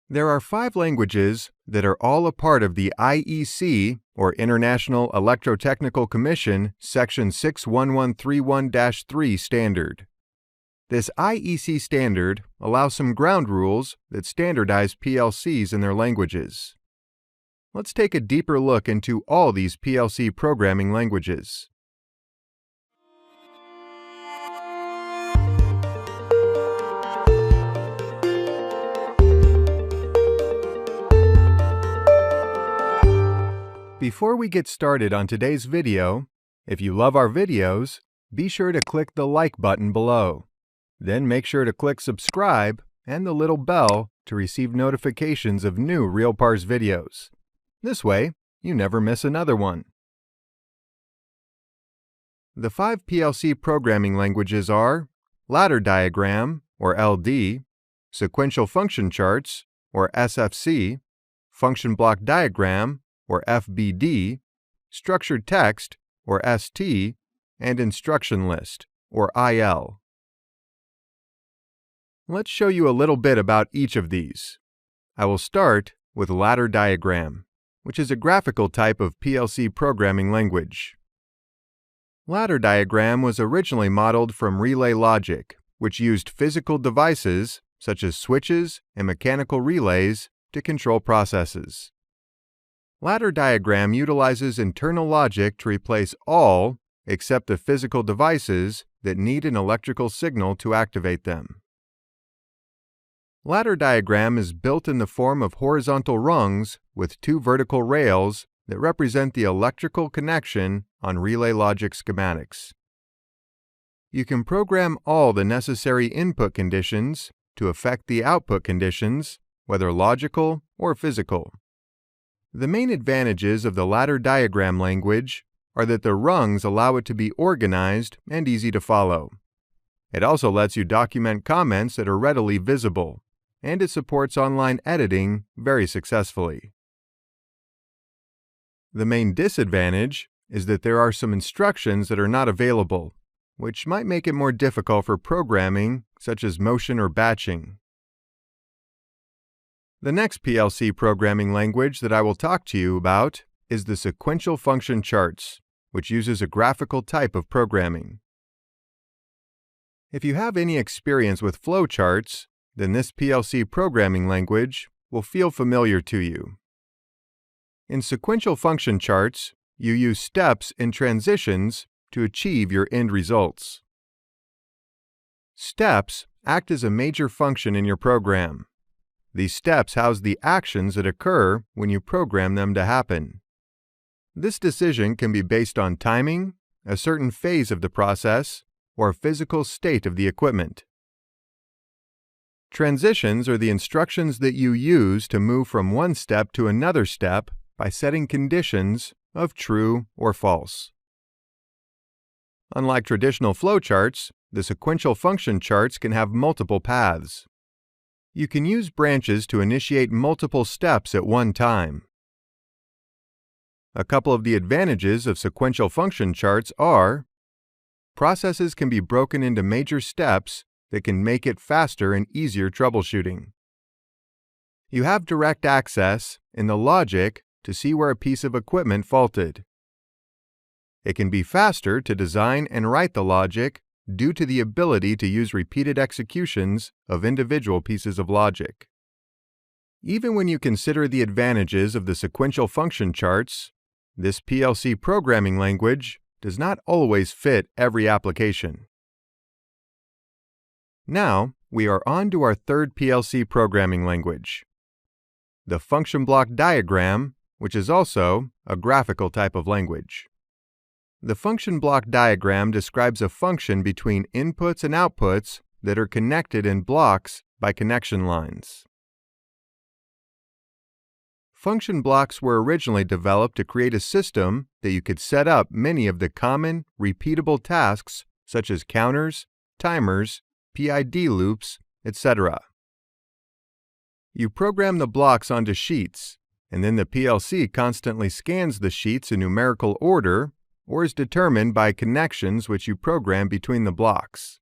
There are 5 languages that are all a part of the IEC, or International Electrotechnical Commission, Section 61131-3 standard. This IEC standard allows some ground rules that standardize PLCs and their languages. Let's take a deeper look into all these PLC programming languages. Before we get started on today's video, if you love our videos, be sure to click the like button below. Then make sure to click subscribe and the little bell to receive notifications of new RealParse videos. This way, you never miss another one. The 5 PLC programming languages are ladder diagram, or LD, sequential function charts, or SFC, function block diagram, or FBD, structured text, or ST, and instruction list, or IL. Let's show you a little bit about each of these. I will start with ladder diagram, which is a graphical type of PLC programming language. Ladder diagram was originally modeled from relay logic, which used physical devices, such as switches and mechanical relays, to control processes. Ladder diagram utilizes internal logic to replace all except the physical devices that need an electrical signal to activate them. Ladder diagram is built in the form of horizontal rungs with 2 vertical rails that represent the electrical connection on relay logic schematics. You can program all the necessary input conditions to affect the output conditions, whether logical or physical. The main advantages of the ladder diagram language are that the rungs allow it to be organized and easy to follow. It also lets you document comments that are readily visible, and it supports online editing very successfully. The main disadvantage is that there are some instructions that are not available, which might make it more difficult for programming, such as motion or batching. The next PLC programming language that I will talk to you about is the sequential function charts, which uses a graphical type of programming. If you have any experience with flowcharts, then this PLC programming language will feel familiar to you. In sequential function charts, you use steps and transitions to achieve your end results. Steps act as a major function in your program. These steps house the actions that occur when you program them to happen. This decision can be based on timing, a certain phase of the process, or a physical state of the equipment. Transitions are the instructions that you use to move from one step to another step by setting conditions of true or false. Unlike traditional flowcharts, the sequential function charts can have multiple paths. You can use branches to initiate multiple steps at one time. A couple of the advantages of sequential function charts are: processes can be broken into major steps that can make it faster and easier troubleshooting. You have direct access in the logic to see where a piece of equipment faulted. It can be faster to design and write the logic due to the ability to use repeated executions of individual pieces of logic. Even when you consider the advantages of the sequential function charts, this PLC programming language does not always fit every application. Now, we are on to our third PLC programming language, the function block diagram, which is also a graphical type of language. The function block diagram describes a function between inputs and outputs that are connected in blocks by connection lines. Function blocks were originally developed to create a system that you could set up many of the common, repeatable tasks such as counters, timers, PID loops, etc. You program the blocks onto sheets, and then the PLC constantly scans the sheets in numerical order or is determined by connections which you program between the blocks.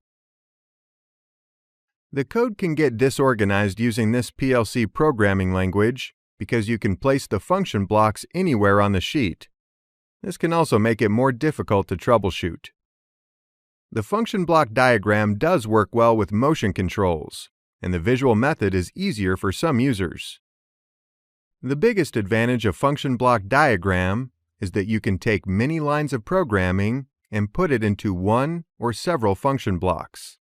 The code can get disorganized using this PLC programming language because you can place the function blocks anywhere on the sheet. This can also make it more difficult to troubleshoot. The function block diagram does work well with motion controls, and the visual method is easier for some users. The biggest advantage of function block diagram is that you can take many lines of programming and put it into one or several function blocks.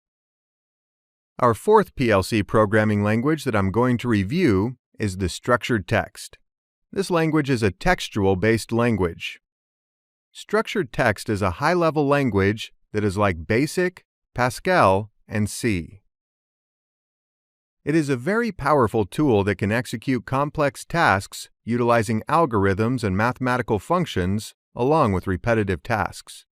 Our fourth PLC programming language that I'm going to review is the structured text. This language is a textual-based language. Structured text is a high-level language that is like BASIC, Pascal, and C. It is a very powerful tool that can execute complex tasks utilizing algorithms and mathematical functions along with repetitive tasks.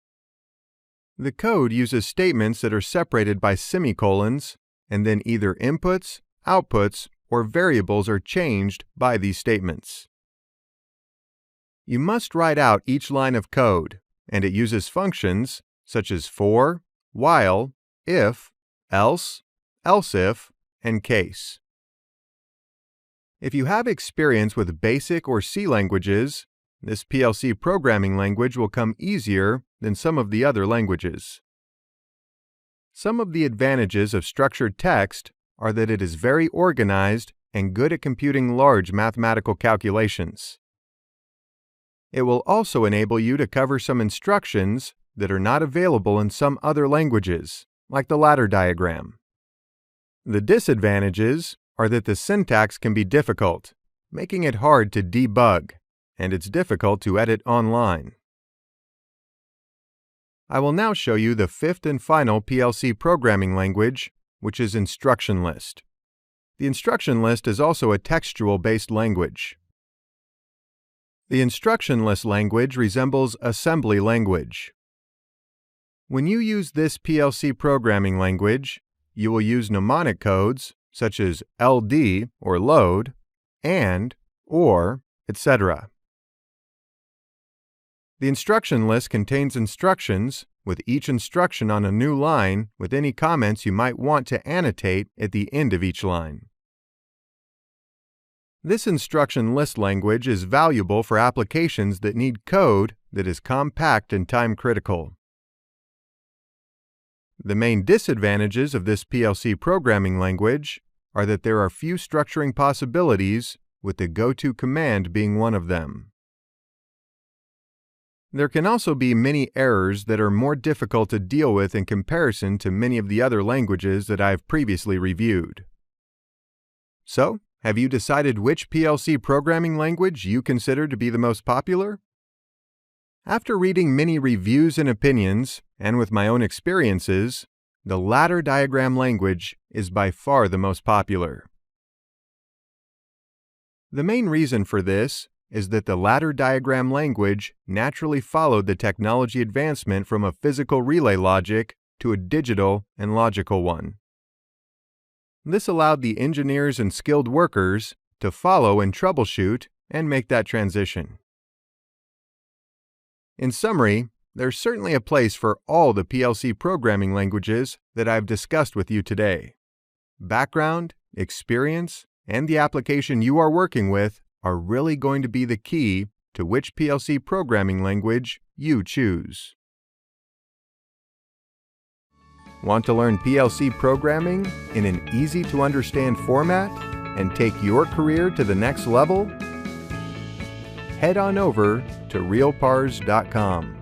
The code uses statements that are separated by semicolons, and then either inputs, outputs, or variables are changed by these statements. You must write out each line of code, and it uses functions such as for, while, if, else, else if, and case. If you have experience with BASIC or C languages, this PLC programming language will come easier than some of the other languages. Some of the advantages of structured text are that it is very organized and good at computing large mathematical calculations. It will also enable you to cover some instructions that are not available in some other languages, like the ladder diagram. The disadvantages are that the syntax can be difficult, making it hard to debug, and it's difficult to edit online. I will now show you the fifth and final PLC programming language, which is instruction list. The instruction list is also a textual-based language. The instruction list language resembles assembly language. When you use this PLC programming language, you will use mnemonic codes such as LD or load, and, or, etc. The instruction list contains instructions, with each instruction on a new line with any comments you might want to annotate at the end of each line. This instruction list language is valuable for applications that need code that is compact and time-critical. The main disadvantages of this PLC programming language are that there are few structuring possibilities, with the goto command being one of them. There can also be many errors that are more difficult to deal with in comparison to many of the other languages that I've previously reviewed. So, have you decided which PLC programming language you consider to be the most popular? After reading many reviews and opinions, and with my own experiences, the ladder diagram language is by far the most popular. The main reason for this is that the ladder diagram language naturally followed the technology advancement from a physical relay logic to a digital and logical one. This allowed the engineers and skilled workers to follow and troubleshoot and make that transition. In summary, there's certainly a place for all the PLC programming languages that I've discussed with you today. Background, experience, and the application you are working with are really going to be the key to which PLC programming language you choose. Want to learn PLC programming in an easy-to-understand format and take your career to the next level? Head on over to realpars.com.